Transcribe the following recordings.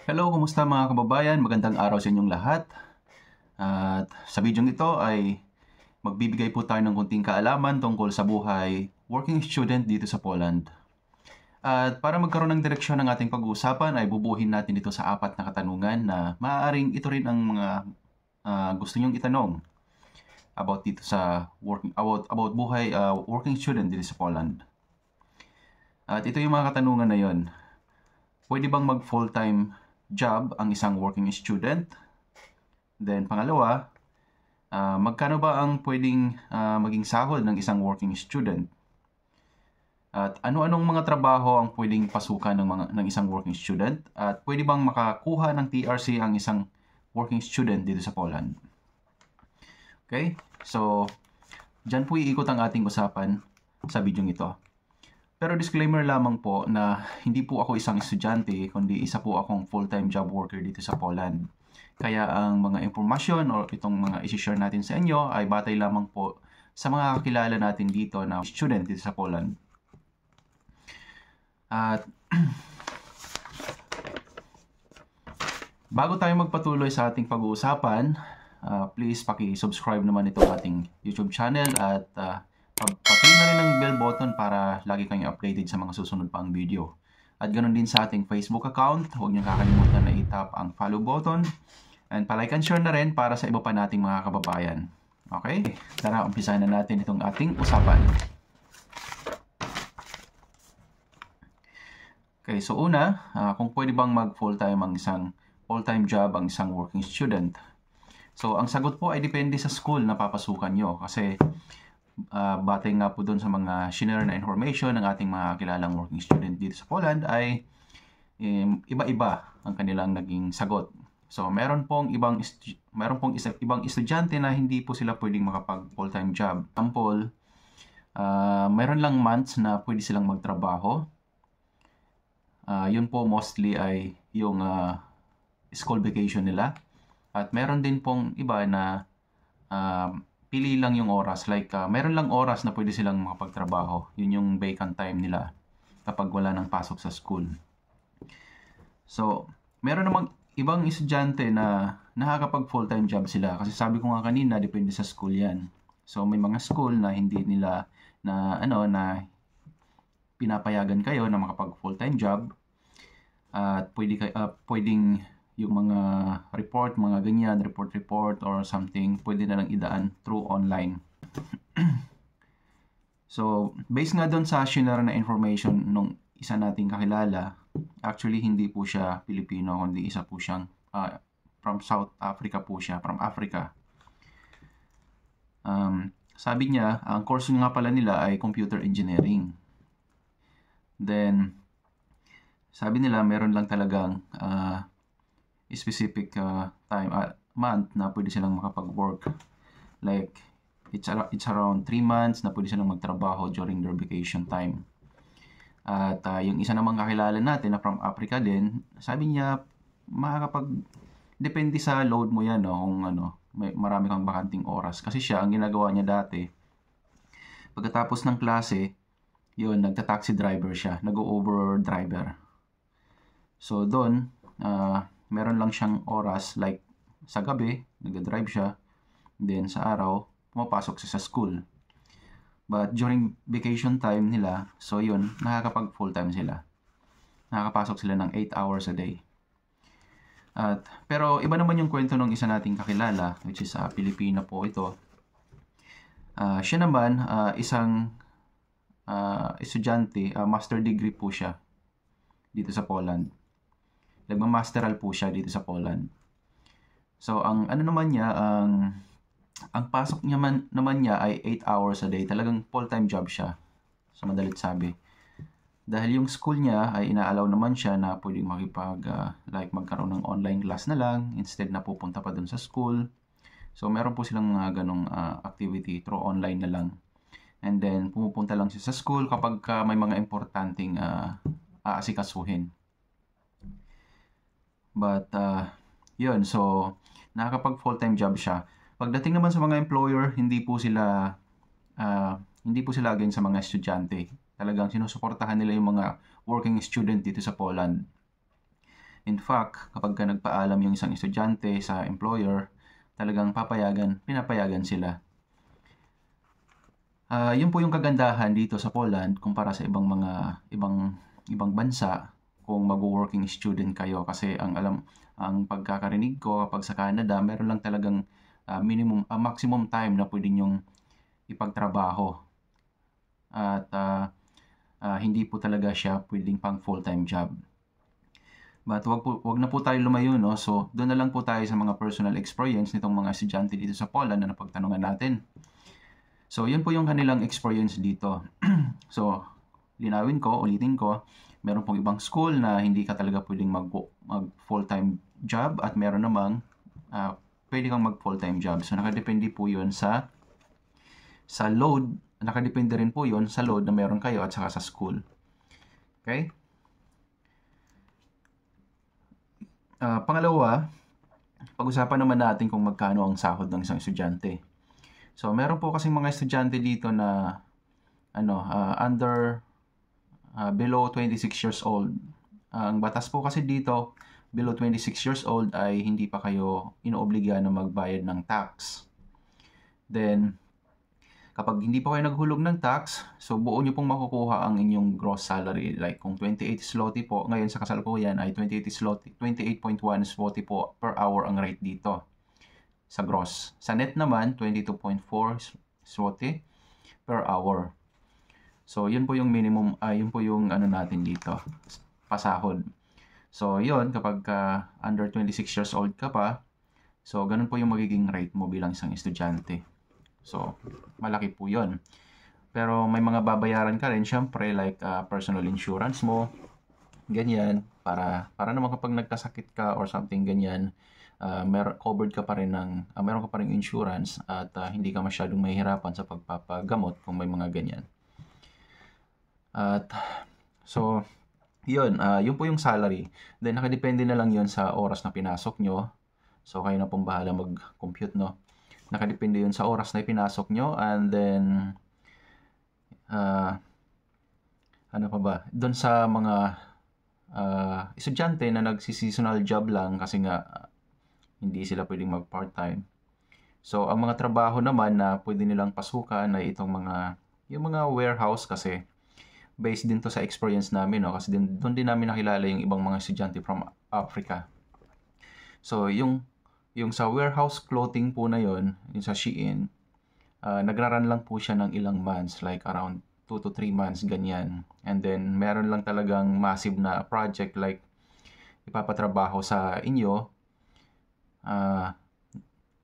Hello, kumusta mga kababayan? Magandang araw sa inyong lahat. At sa video ito ay magbibigay po tayo ng konting kaalaman tungkol sa buhay working student dito sa Poland. At para magkaroon ng direksyon ng ating pag-uusapan ay bubuhin natin ito sa apat na katanungan na maaaring ito rin ang mga gusto nyong itanong about dito sa about buhay working student dito sa Poland. At ito yung mga katanungan na yon. Pwede bang mag full-time job ang isang working student? Then pangalawa, magkano ba ang pwedeng maging sahod ng isang working student? At ano-anong mga trabaho ang pwedeng pasukan ng isang working student? At pwede bang makakuha ng TRC ang isang working student dito sa Poland? Okay? So, dyan po iikot ang ating usapan sa video ito. Pero disclaimer lamang po na hindi po ako isang estudyante, kundi isa po akong full-time job worker dito sa Poland. Kaya ang mga impormasyon o itong mga isi-share natin sa inyo ay batay lamang po sa mga kakilala natin dito na student dito sa Poland. At bago tayo magpatuloy sa ating pag-uusapan, please paki-subscribe naman itong ating YouTube channel at pa-click na rin ng bell button para lagi kayong updated sa mga susunod pang video. At ganoon din sa ating Facebook account, huwag niyo kakalimutan na i-tap ang follow button and pa-like and share na rin para sa iba pa nating mga kababayan. Okay? Tara, umpisahan na natin itong ating usapan. Okay, so una, kung pwede bang mag full-time job ang isang working student. So, ang sagot po ay depende sa school na papasukan nyo kasi batay nga po doon sa mga shinare na information ng ating mga kilalang working student dito sa Poland ay iba-iba ang kanilang naging sagot. So, meron pong ibang estudyante na hindi po sila pwedeng makapag full-time job. Example, meron lang months na pwede silang magtrabaho. Yun po mostly ay yung school vacation nila. At meron din pong iba na pili lang yung oras. Like, meron lang oras na pwede silang makapagtrabaho. Yun yung vacant time nila kapag wala nang pasok sa school. So, meron namang ibang estudyante na nakakapag full-time job sila. Kasi sabi ko nga kanina, depende sa school yan. So, may mga school na hindi nila na pinapayagan kayo na makapag full-time job. At pwedeng yung mga mga ganyan, report or something, pwede na lang idaan through online. So, based nga doon sa shinare na information nung isa nating kakilala, actually hindi po siya Pilipino, kundi isa po siyang from South Africa po siya, from Africa. Sabi niya, ang course nga pala nila ay computer engineering. Then, sabi nila meron lang talagang specific month na pwede silang makapag-work. Like, it's around 3 months na pwede silang magtrabaho during their vacation time. At yung isa namang kakilala natin na from Africa din, sabi niya, depende sa load mo yan, no? Kung marami kang bakanting oras. Kasi siya, ang ginagawa niya dati, pagkatapos ng klase, yun, nagta-taxi driver siya, nag-over driver. So, doon, meron lang siyang oras, like sa gabi, nag-drive siya, then sa araw, pumapasok siya sa school. But during vacation time nila, so yun, nakakapag full-time sila. Nakakapasok sila ng 8 hours a day. Pero iba naman yung kwento ng isa nating kakilala, which is Pilipino po ito. Siya naman, isang estudyante, master degree po siya dito sa Poland. Nagma-masteral po siya dito sa Poland. So, ang naman niya, ang pasok niya naman niya ay 8 hours a day. Talagang full-time job siya. So, madalit sabi. Dahil yung school niya ay ina-allow naman siya na pwedeng magkaroon ng online class na lang instead na pupunta pa dun sa school. So, meron po silang mga ganong activity through online na lang. And then, pumupunta lang siya sa school kapag may mga importanteng aasikasuhin. But, yun. So, nakakapag full-time job siya. Pagdating naman sa mga employer, hindi po sila against sa mga estudyante. Talagang sinusuportahan nila yung mga working student dito sa Poland. In fact, kapag ka nagpaalam yung isang estudyante sa employer, talagang pinapayagan sila. Yun po yung kagandahan dito sa Poland kumpara sa ibang bansa kung mag-working student kayo, kasi ang pagkakarinig ko kapag sa Canada, meron lang talagang maximum time na pwede nyong ipagtrabaho, at hindi po talaga siya pwedeng pang full-time job. But wag na po tayo lumayo, no? So, doon na lang po tayo sa mga personal experience nitong mga estudyante dito sa Poland na napagtanungan natin. So, yun po yung kanilang experience dito. So, ulitin ko, meron pong ibang school na hindi ka talaga pwedeng mag full-time job, at meron namang pwede kang mag full-time job. So, nakadepende po yun sa load. Nakadepende rin po yun sa load na meron kayo at saka sa school. Okay? Pangalawa, pag-usapan naman natin kung magkano ang sahod ng isang estudyante. So, meron po kasing mga estudyante dito na below 26 years old. Ang batas po kasi dito, below 26 years old ay hindi pa kayo inoobliga na magbayad ng tax. Then, kapag hindi pa kayo naghulog ng tax, so buo nyo pong makukuha ang inyong gross salary. Like kung 28 zloty po, ngayon sa kasalukuyan ay 28.1 zloty po per hour ang rate dito sa gross. Sa net naman, 22.4 zloty per hour. So, yun po yung minimum, yun po yung natin dito, pasahod. So, yun, kapag under 26 years old ka pa, so, ganun po yung magiging rate mo bilang isang estudyante. So, malaki po yun. Pero may mga babayaran ka rin, syempre, like personal insurance mo, ganyan, para naman kapag nagkasakit ka or something ganyan, covered ka pa rin meron ka pa rin insurance, at hindi ka masyadong mahihirapan sa pagpapagamot kung may mga ganyan. At so, yun po yung salary. Then nakadepende na lang yun sa oras na pinasok nyo. So, kayo na pong bahala mag-compute, no? Nakadepende yun sa oras na pinasok nyo, and then ano pa ba? Doon sa mga estudyante na nagsi-seasonal job lang, kasi nga hindi sila pwedeng mag part-time. So, ang mga trabaho naman na pwede nilang pasukan ay yung mga warehouse, kasi based din to sa experience namin, no? Kasi doon din namin nakilala yung ibang mga estudyante from Africa. So, yung sa warehouse clothing po na yun, yung sa Shein, nagraran lang po siya ng ilang months, like around 2 to 3 months, ganyan. And then, meron lang talagang massive na project, like ipapatrabaho sa inyo.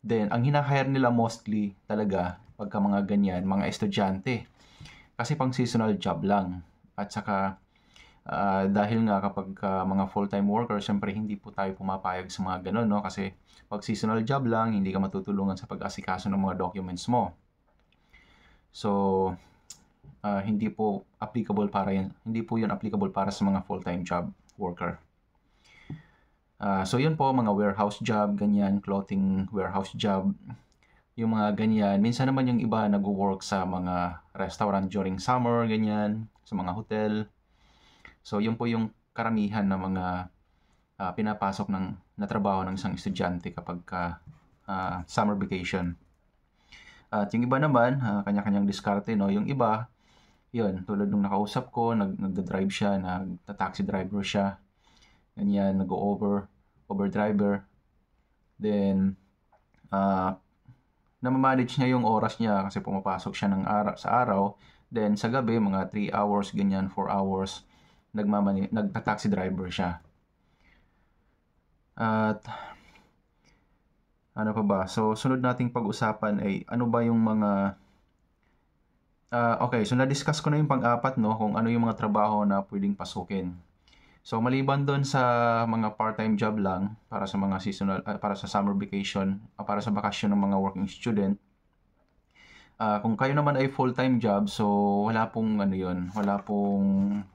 Then, ang hinahire nila mostly talaga, pagka mga ganyan, mga estudyante. Kasi pang seasonal job lang. At saka, dahil nga kapag mga full-time worker, syempre hindi po tayo pumapayag sa mga ganun, no? Kasi pag seasonal job lang, hindi ka matutulungan sa pag-asikaso ng mga documents mo. So, hindi po yun applicable para sa mga full-time job worker. So, yun po, mga warehouse job, ganyan, clothing warehouse job, yung mga ganyan. Minsan naman yung iba nag-work sa mga restaurant during summer, ganyan, sa mga hotel. So, yun po yung karamihan na mga pinapasok na trabaho ng isang estudyante kapag summer vacation. At yung iba naman, kanya-kanyang diskarte, no? Yung iba, yun, tulad nung nakausap ko, nagda-drive siya, nagta-taxi driver siya, ganyan, over driver. Then, namamanage niya yung oras niya kasi pumapasok siya sa araw. Then, sa gabi, mga 3 hours, ganyan, 4 hours, nagta-taxi driver siya. At, ano pa ba? So, sunod nating pag-usapan ay ano ba yung mga... okay, so na-discuss ko na yung pang-apat, no? Kung ano yung mga trabaho na pwedeng pasukin. So, maliban doon sa mga part-time job lang para sa mga seasonal, para sa summer vacation, para sa bakasyon ng mga working student, kung kayo naman ay full-time job, so wala pong wala pong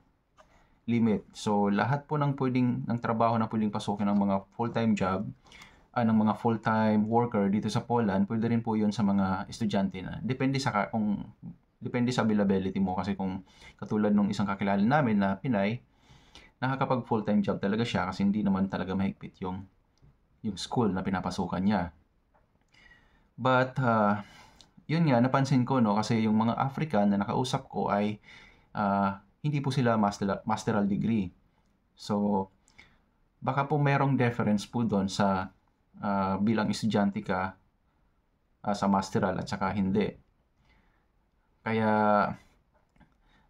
limit. So, lahat po ng trabaho na pwedeng pasukin ng mga full-time job, ng mga full-time worker dito sa Poland, pwede rin po 'yun sa mga estudyante na. Depende sa availability mo, kasi kung katulad nung isang kakilala namin na Pinay, nakakapag full-time job talaga siya kasi hindi naman talaga mahigpit yung school na pinapasukan niya. But, yun nga, napansin ko, no, kasi yung mga African na nakausap ko ay hindi po sila masteral degree. So, baka po merong difference po doon sa bilang estudyante ka sa masteral at saka hindi. Kaya,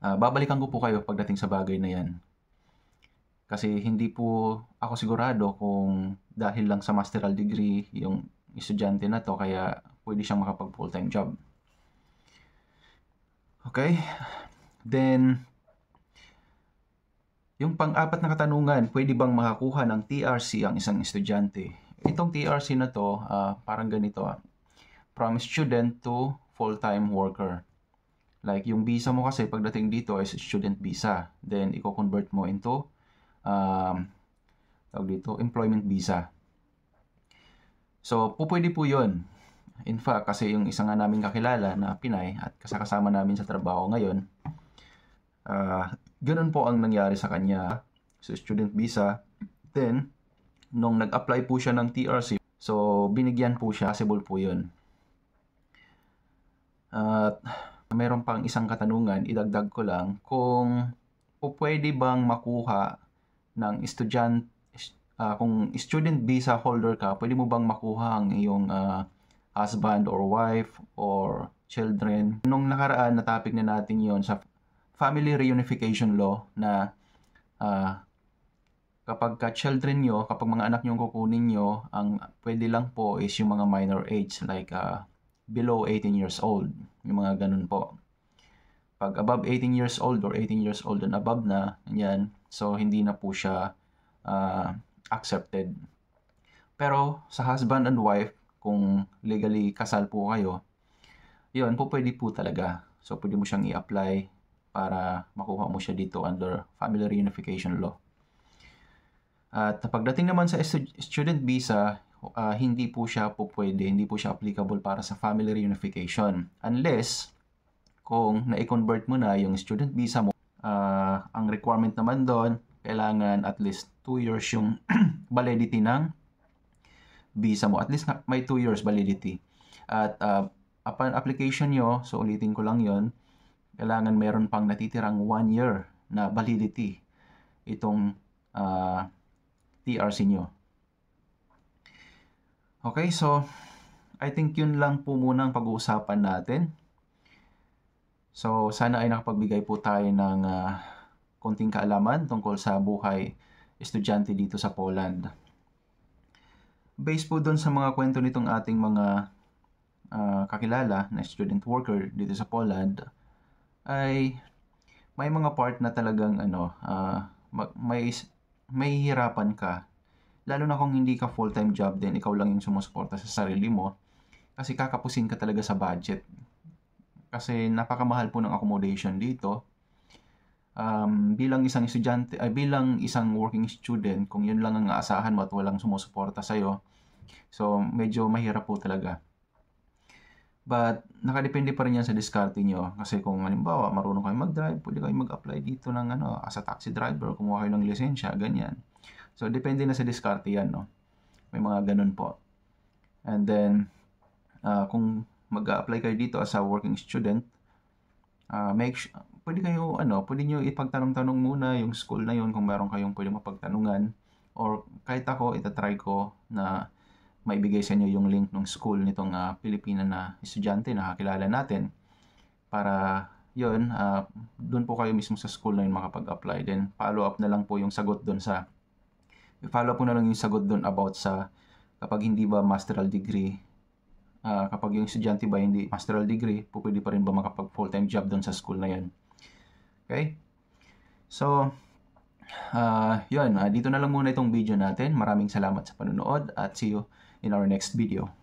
babalikan ko po kayo pagdating sa bagay na yan. Kasi hindi po ako sigurado kung dahil lang sa masteral degree yung estudyante na to, kaya pwede siyang makapag full-time job. Okay? Then, yung pang-apat na katanungan, pwede bang makakuha ng TRC ang isang estudyante? Itong TRC na to, parang ganito. From student to full-time worker. Like, yung visa mo kasi pagdating dito is student visa. Then, i-convert mo into employment visa. So, pwede po yun. In fact, kasi yung isa nga namin kakilala na Pinay at kasama namin sa trabaho ngayon, ganun po ang nangyari sa kanya sa student visa. Then, nung nag-apply po siya ng TRC, so binigyan po siya, possible po yun. At mayroon pang isang katanungan, idagdag ko lang, kung pwede bang makuha ng estudyante, kung student visa holder ka, pwede mo bang makuha ang iyong husband or wife or children? Nung nakaraan na topic na natin yon sa family reunification law na kapag ka-children nyo, kapag mga anak nyo kukunin nyo, ang pwede lang po is yung mga minor age, like below 18 years old. Yung mga ganun po. Pag above 18 years old or 18 years old and above na, yan, so hindi na po siya accepted. Pero sa husband and wife, kung legally kasal po kayo, yun po pwede po talaga. So pwede mo siyang i-apply para makuha mo siya dito under family reunification law. At pagdating naman sa student visa, hindi po siya pwede, hindi po siya applicable para sa family reunification. Unless, kung na-convert mo na yung student visa mo, ang requirement naman doon, kailangan at least 2 years yung validity ng visa mo. At least may 2 years validity. At upon application nyo, so ulitin ko lang yon, kailangan meron pang natitirang 1 year na validity itong TRC nyo. Okay, so I think yun lang po muna ang pag-uusapan natin. So sana ay nakapagbigay po tayo ng konting kaalaman tungkol sa buhay estudyante dito sa Poland. Based po doon sa mga kwento nitong ating mga kakilala na student worker dito sa Poland, ay may mga part na talagang may hirapan ka. Lalo na kung hindi ka full-time job din, ikaw lang yung sumusuporta sa sarili mo. Kasi kakapusin ka talaga sa budget. Kasi napakamahal po ng accommodation dito. Bilang isang estudyante, bilang isang working student, kung yun lang ang aasahan mo at walang sumusuporta sa'yo, so medyo mahirap po talaga. But nakadepende pa rin yan sa diskarte nyo. Kasi kung halimbawa marunong kayo mag-drive, pwede kayo mag-apply dito ng as a taxi driver, kumuha kayo ng lisensya, ganyan. So depende na sa diskarte yan, no? May mga ganun po. And then kung mag-apply kayo dito as a working student, pwede nyo ipagtanong-tanong muna yung school na yun kung meron kayong pwede mapagtanungan. Or kahit ako, itatry ko na maibigay sa inyo yung link ng school nitong Pilipina na estudyante na kakilala natin. Para yun, doon po kayo mismo sa school na yun makapag-apply. Then follow up na lang po yung sagot doon about sa kapag hindi ba masteral degree. Kapag yung estudyante ba hindi masteral degree, pwede pa rin ba makapag full-time job doon sa school na yun. Okay? So, yun. Dito na lang muna itong video natin. Maraming salamat sa panonood at see you in our next video.